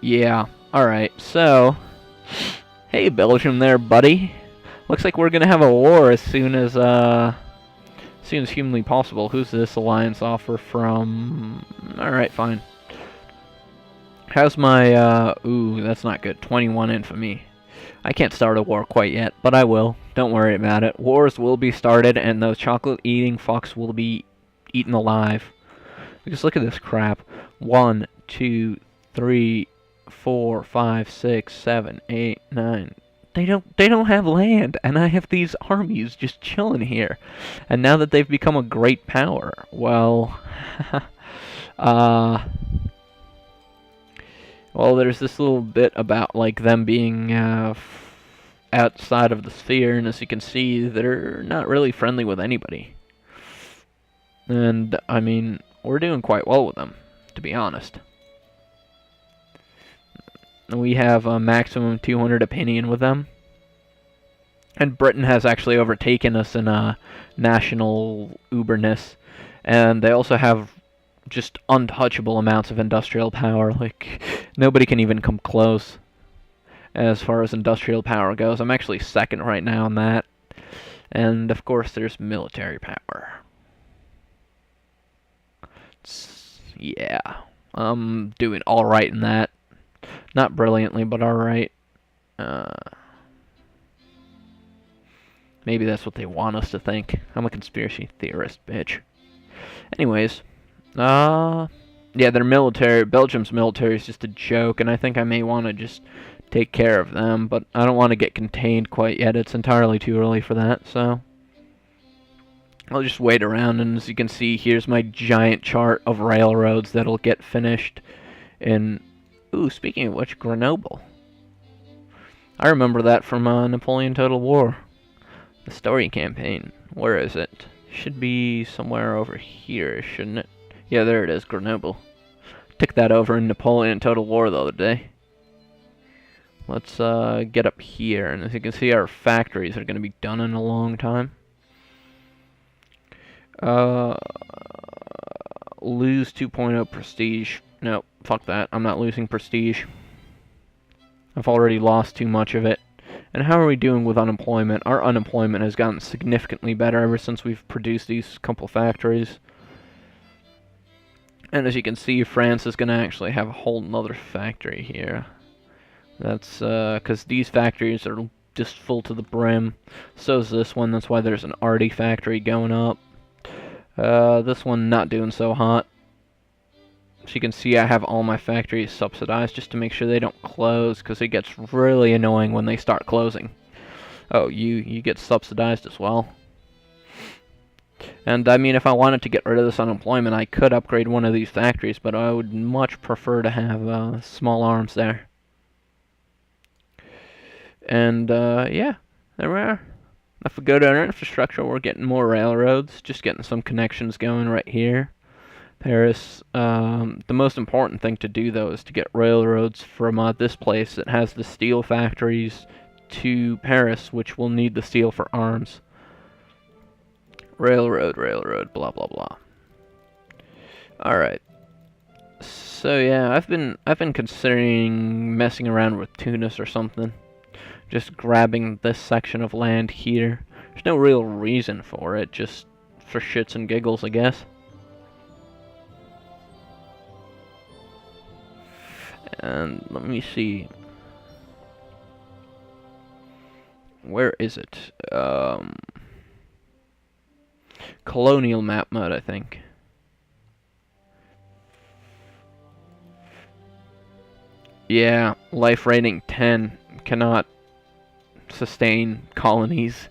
Yeah. Alright, so... Hey, Belgium there, buddy. Looks like we're gonna have a war as soon as humanly possible. Who's this alliance offer from? Alright, fine. How's my, ooh, that's not good. 21 infamy. I can't start a war quite yet, but I will. Don't worry about it. Wars will be started, and those chocolate-eating fucks will be eaten alive. Because look at this crap. 1, 2, 3, 4, 5, 6, 7, 8, 9. They don't have land, and I have these armies just chilling here. And now that they've become a great power, well, well, there's this little bit about like them being outside of the sphere, and as you can see, they're not really friendly with anybody. And I mean, we're doing quite well with them, to be honest. We have a maximum 200 opinion with them. And Britain has actually overtaken us in national uberness. And they also have just untouchable amounts of industrial power. Like, nobody can even come close as far as industrial power goes. I'm actually second right now on that. And, of course, there's military power. Yeah, I'm doing alright in that. Not brilliantly, but alright. Maybe that's what they want us to think. I'm a conspiracy theorist, bitch. Anyways, yeah, their military, Belgium's military is just a joke, and I think I may want to just take care of them, but I don't want to get contained quite yet. It's entirely too early for that, so I'll just wait around, and as you can see, here's my giant chart of railroads that'll get finished in... Ooh, speaking of which, Grenoble. I remember that from Napoleon Total War. The story campaign. Where is it? Should be somewhere over here, shouldn't it? Yeah, there it is, Grenoble. Took that over in Napoleon Total War the other day. Let's get up here, and as you can see, our factories are going to be done in a long time. Lose 2.0 prestige. No, fuck that. I'm not losing prestige. I've already lost too much of it. And how are we doing with unemployment? Our unemployment has gotten significantly better ever since we've produced these couple factories. And as you can see, France is going to actually have a whole nother factory here. That's because these factories are just full to the brim. So is this one. That's why there's an Arty factory going up. This one not doing so hot. So you can see I have all my factories subsidized just to make sure they don't close, because it gets really annoying when they start closing. Oh, you get subsidized as well. And I mean, if I wanted to get rid of this unemployment, I could upgrade one of these factories, but I would much prefer to have small arms there. And yeah, there we are. If we go to our infrastructure, we're getting more railroads, just getting some connections going right here. Paris. The most important thing to do, though, is to get railroads from this place that has the steel factories to Paris, which will need the steel for arms. Railroad, blah blah blah. All right. So yeah, I've been considering messing around with Tunis or something. Just grabbing this section of land here. There's no real reason for it, just for shits and giggles, I guess. And let me see. Where is it? Colonial map mode, I think. Yeah, life rating 10. Cannot sustain colonies.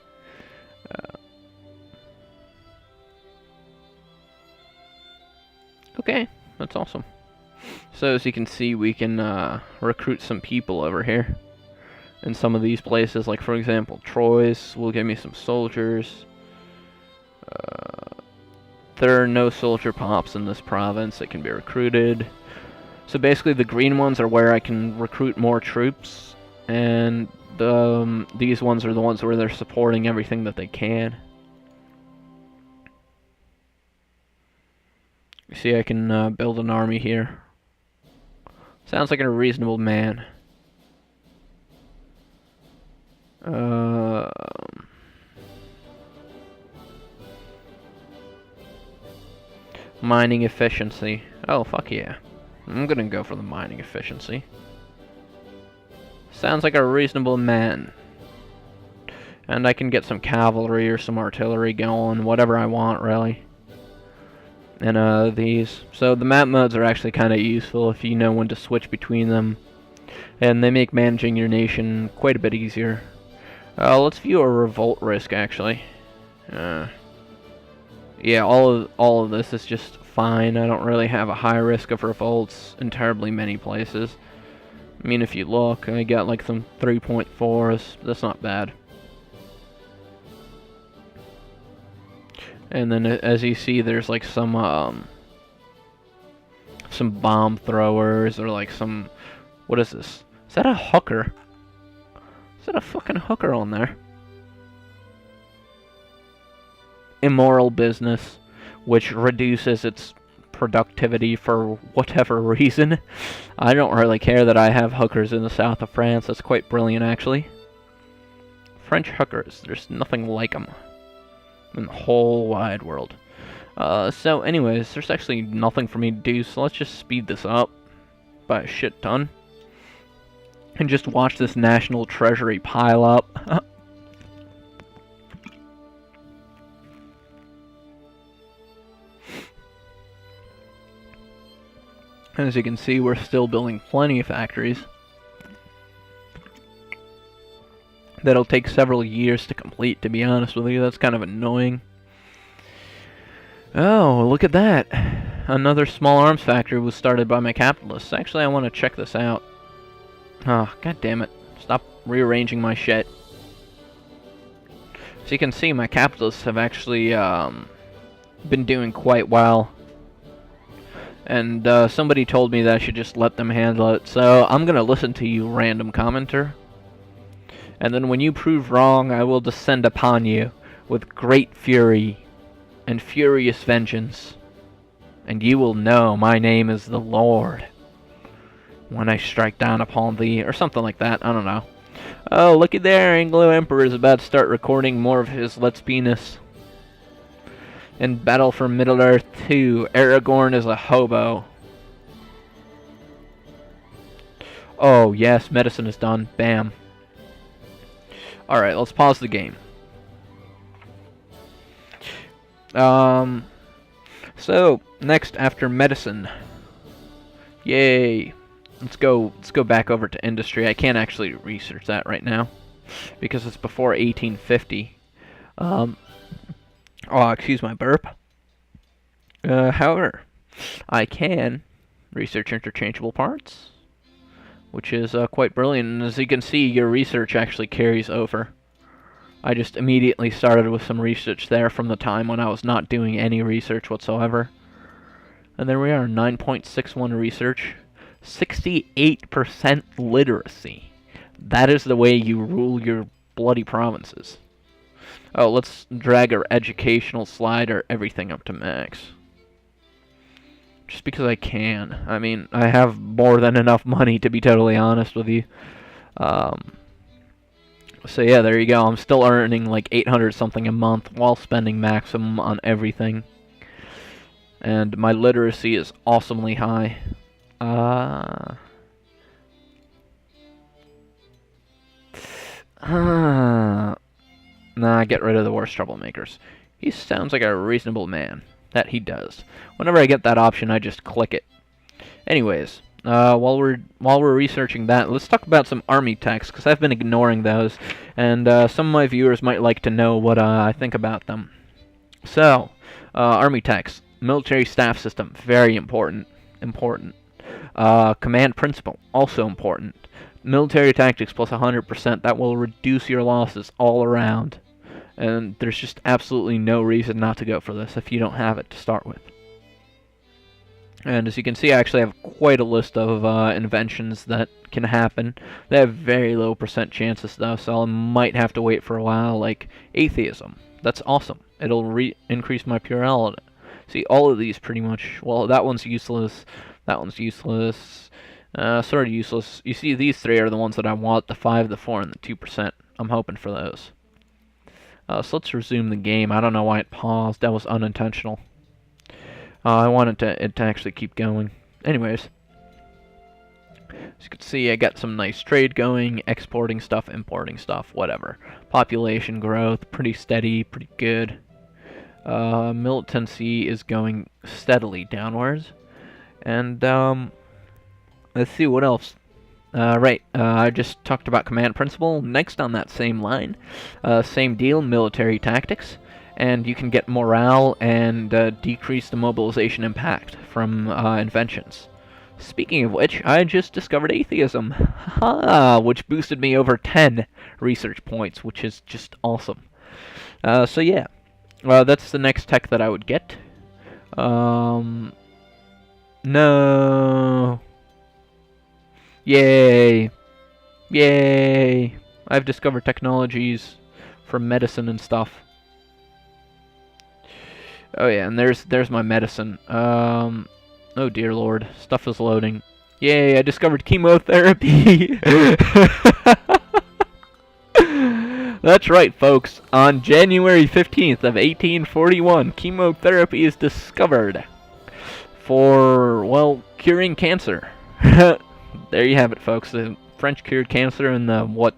Okay, that's awesome. So as you can see, we can recruit some people over here in some of these places. Like, for example, Troyes will give me some soldiers. There are no soldier pops in this province that can be recruited. So basically the green ones are where I can recruit more troops, and these ones are the ones where they're supporting everything that they can. You see, I can build an army here. Sounds like a reasonable man. Mining efficiency. Oh, fuck yeah. I'm gonna go for the mining efficiency. Sounds like a reasonable man. And I can get some cavalry or some artillery going, whatever I want, really. And these. So the map modes are actually kind of useful if you know when to switch between them. And they make managing your nation quite a bit easier. Let's view a revolt risk, actually. Yeah, all of this is just fine. I don't really have a high risk of revolts in terribly many places. I mean, if you look, I got like some 3.4s. That's not bad. And then, as you see, there's like some bomb throwers or like some. What is this? Is that a hooker? Is that a fucking hooker on there? Immoral business, which reduces its productivity for whatever reason. I don't really care that I have hookers in the south of France. That's quite brilliant, actually. French hookers. There's nothing like them in the whole wide world. So anyways, there's actually nothing for me to do, so let's just speed this up by a shit ton. And just watch this national treasury pile up. As you can see, we're still building plenty of factories. That'll take several years to complete, to be honest with you. That's kind of annoying. Oh, look at that. Another small arms factory was started by my capitalists. Actually, I want to check this out. Oh, god damn it. Stop rearranging my shit. So you can see my capitalists have actually been doing quite well. And somebody told me that I should just let them handle it. So I'm going to listen to you, random commenter. And then when you prove wrong, I will descend upon you with great fury and furious vengeance. And you will know my name is the Lord when I strike down upon thee, or something like that. I don't know. Oh, looky there, Anglo Emperor is about to start recording more of his Let's Penis. In Battle for Middle-earth 2, Aragorn is a hobo. Oh, yes, medicine is done. Bam. Alright, let's pause the game. So, next after medicine. Yay. Let's go back over to industry. I can't actually research that right now because it's before 1850. Oh, excuse my burp. However, I can research interchangeable parts, which is quite brilliant. And as you can see, your research actually carries over. I just immediately started with some research there from the time when I was not doing any research whatsoever. And there we are, 9.61 research, 68% literacy. That is the way you rule your bloody provinces. Oh, let's drag our educational slider everything up to max. Just because I can. I mean, I have more than enough money, to be totally honest with you. So yeah, there you go. I'm still earning like 800 something a month while spending maximum on everything. And my literacy is awesomely high. Nah, get rid of the worst troublemakers. He sounds like a reasonable man. That he does. Whenever I get that option, I just click it. Anyways, while we're researching that, let's talk about some army techs, because I've been ignoring those, and some of my viewers might like to know what I think about them. So, army techs, military staff system, very important. Command principle, also important. Military tactics plus 100%, that will reduce your losses all around. And there's just absolutely no reason not to go for this if you don't have it to start with. And as you can see, I actually have quite a list of inventions that can happen. They have very low % chances though, so I might have to wait for a while, like atheism. That's awesome. It'll increase my plurality. See, all of these pretty much, well, that one's useless, that one's useless, Sort of useless. You see, these three are the ones that I want, the 5, the 4, and the 2%. I'm hoping for those. So let's resume the game. I don't know why it paused. That was unintentional. I wanted it to actually keep going. Anyways. As you can see, I got some nice trade going, exporting stuff, importing stuff, whatever. Population growth, pretty steady, pretty good. Militancy is going steadily downwards. And, let's see what else. I just talked about command principle. Next on that same line, same deal, military tactics. And you can get morale and decrease the mobilization impact from inventions. Speaking of which, I just discovered atheism, which boosted me over 10 research points, which is just awesome. So yeah, that's the next tech that I would get. No. Yay. Yay. I've discovered technologies for medicine and stuff. Oh yeah, and there's my medicine. Oh dear lord, stuff is loading. Yay, I discovered chemotherapy! That's right, folks. On January 15th of 1841, chemotherapy is discovered for, well, curing cancer. There you have it, folks. The French cured cancer in the, what,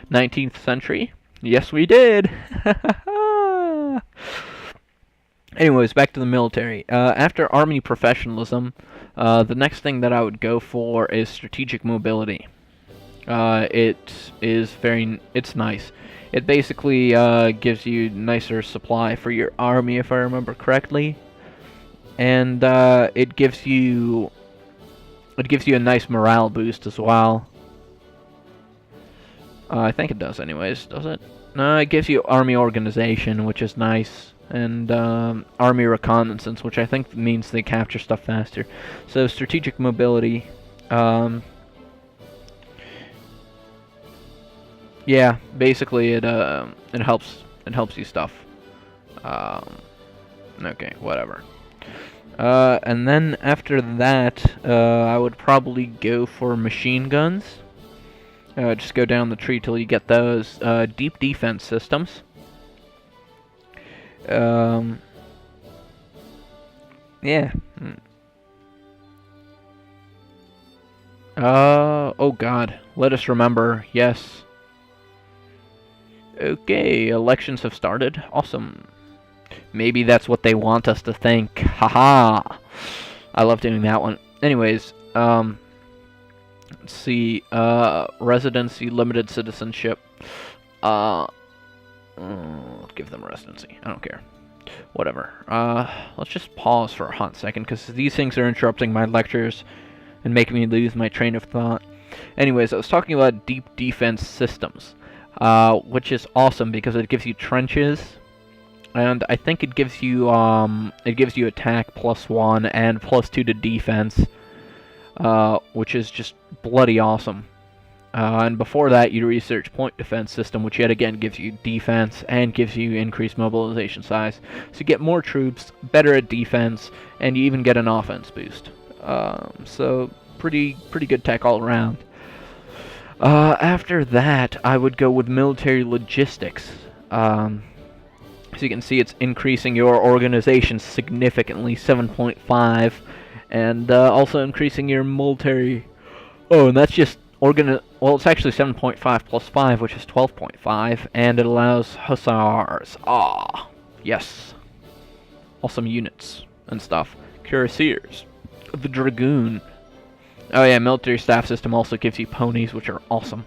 19th century? Yes, we did! Anyways, back to the military. After Army professionalism, the next thing that I would go for is strategic mobility. It's nice. It basically gives you nicer supply for your army, if I remember correctly, and it gives you a nice morale boost as well. I think it does, anyways. Does it? No, it gives you army organization, which is nice. And army reconnaissance, which I think means they capture stuff faster. So strategic mobility, yeah, basically it helps you stuff. Okay, whatever. And then after that, I would probably go for machine guns. Just go down the tree till you get those. Deep defense systems. Yeah. Oh god. Let us remember. Yes. Okay, elections have started. Awesome. Maybe that's what they want us to think. Haha. I love doing that one. Anyways, let's see. Residency, limited citizenship. Give them residency. I don't care. Whatever. Let's just pause for a hot second, because these things are interrupting my lectures and making me lose my train of thought. Anyways, I was talking about deep defense systems, which is awesome because it gives you trenches, and I think it gives you attack +1 and +2 to defense, which is just bloody awesome. And before that, you research point defense system, which yet again gives you defense and gives you increased mobilization size. So you get more troops, better at defense, and you even get an offense boost. So pretty good tech all around. After that, I would go with military logistics. So you can see it's increasing your organization significantly, 7.5, and also increasing your military. Oh, and that's just well, it's actually 7.5 plus 5, which is 12.5, and it allows hussars. Ah, yes. Awesome units and stuff. Cuirassiers. The Dragoon. Oh yeah, military staff system also gives you ponies, which are awesome.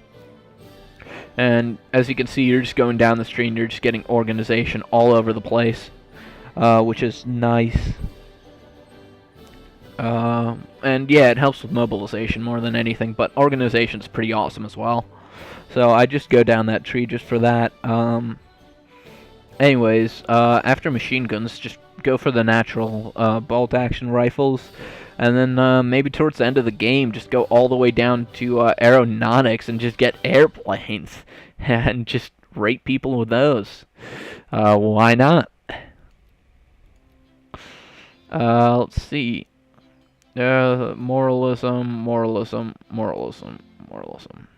And as you can see, you're just going down the street and you're just getting organization all over the place, which is nice. And yeah, it helps with mobilization more than anything, but organization's pretty awesome as well. So I just go down that tree just for that. Anyways, after machine guns, just go for the natural bolt-action rifles, and then maybe towards the end of the game, just go all the way down to aeronautics and just get airplanes, and just rate people with those. Why not? Let's see. Moralism, moralism, moralism, moralism.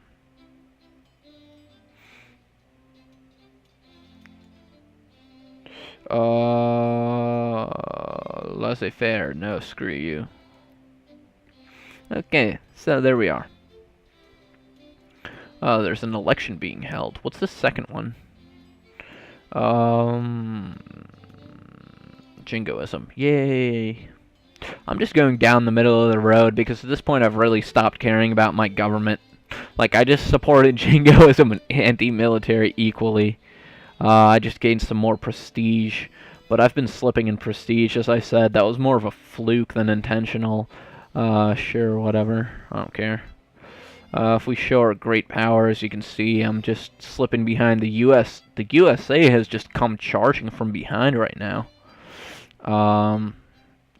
Laissez-faire. No, screw you. Okay, so there we are. There's an election being held. What's the second one? Jingoism. Yay. I'm just going down the middle of the road because at this point I've really stopped caring about my government. Like, I just supported jingoism and anti-military equally. I just gained some more prestige. But I've been slipping in prestige, as I said. That was more of a fluke than intentional. Sure, whatever. I don't care. If we show our great power, as you can see, I'm just slipping behind the U.S. The USA has just come charging from behind right now.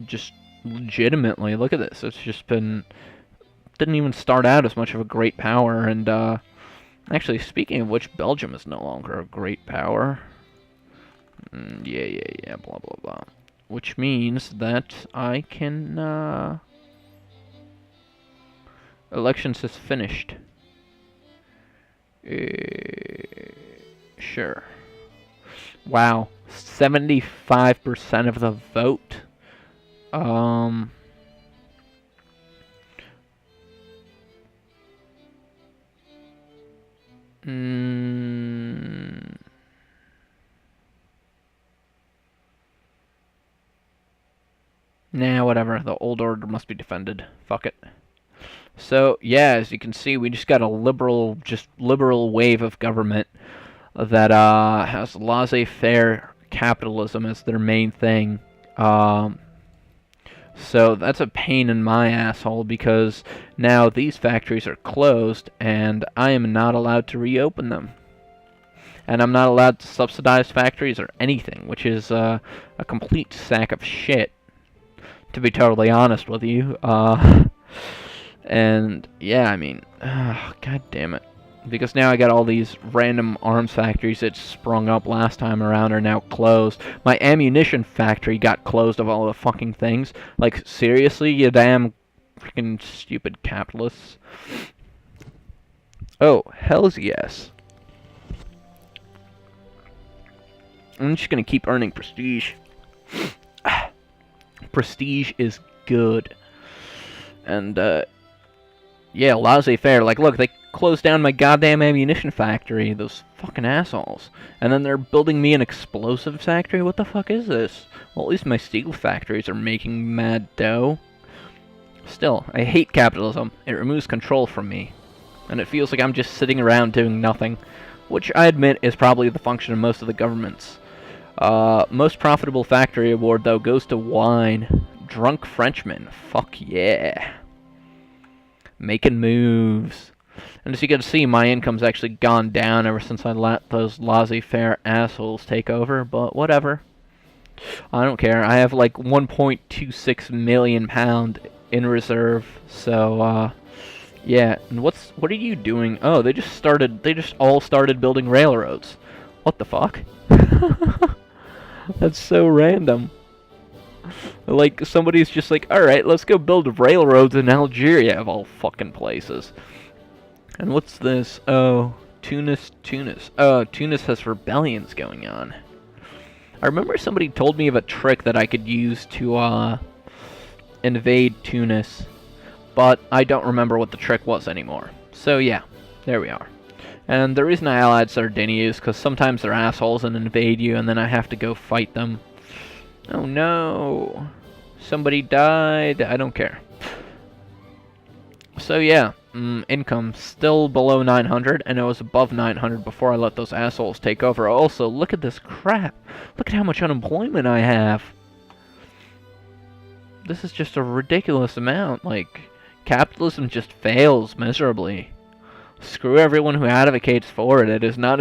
Just legitimately, look at this. It's just been... Didn't even start out as much of a great power, and, actually, speaking of which, Belgium is no longer a great power. Yeah, blah, blah, blah. Which means that I can, elections is finished. Sure. Wow. 75% of the vote. Nah, whatever. The old order must be defended. Fuck it. So, yeah, as you can see, we just got a liberal wave of government that has laissez-faire capitalism as their main thing. So that's a pain in my asshole because now these factories are closed and I am not allowed to reopen them. And I'm not allowed to subsidize factories or anything, which is a complete sack of shit, to be totally honest with you. And yeah, I mean, god damn it. Because now I got all these random arms factories that sprung up last time around are now closed. My ammunition factory got closed of all the fucking things. Like, seriously, you damn freaking stupid capitalists. Oh, hells yes. I'm just gonna keep earning prestige. Prestige is good. And, yeah, laissez-faire. Like, look, they closed down my goddamn ammunition factory. Those fucking assholes. And then they're building me an explosive factory? What the fuck is this? Well, at least my steel factories are making mad dough. Still, I hate capitalism. It removes control from me. And it feels like I'm just sitting around doing nothing. Which I admit is probably the function of most of the governments. Most profitable factory award, though, goes to wine. Drunk Frenchman. Fuck yeah. Making moves. And as you can see, my income's actually gone down ever since I let those laissez-faire assholes take over, but whatever. I don't care. I have like 1.26 million pound in reserve, so yeah. And what are you doing? Oh, they just all started building railroads. What the fuck? That's so random. Like, somebody's just like, alright, let's go build railroads in Algeria, of all fucking places. And what's this? Oh, Tunis. Oh, Tunis has rebellions going on. I remember somebody told me of a trick that I could use to, invade Tunis. But I don't remember what the trick was anymore. So, yeah, there we are. And the reason I allied Sardinia is because sometimes they're assholes and invade you, and then I have to go fight them. Oh no, somebody died. I don't care. So yeah, income still below 900, and it was above 900 before I let those assholes take over. Also, look at this crap. Look at how much unemployment I have. This is just a ridiculous amount. Like, capitalism just fails miserably. Screw everyone who advocates for it. It is not as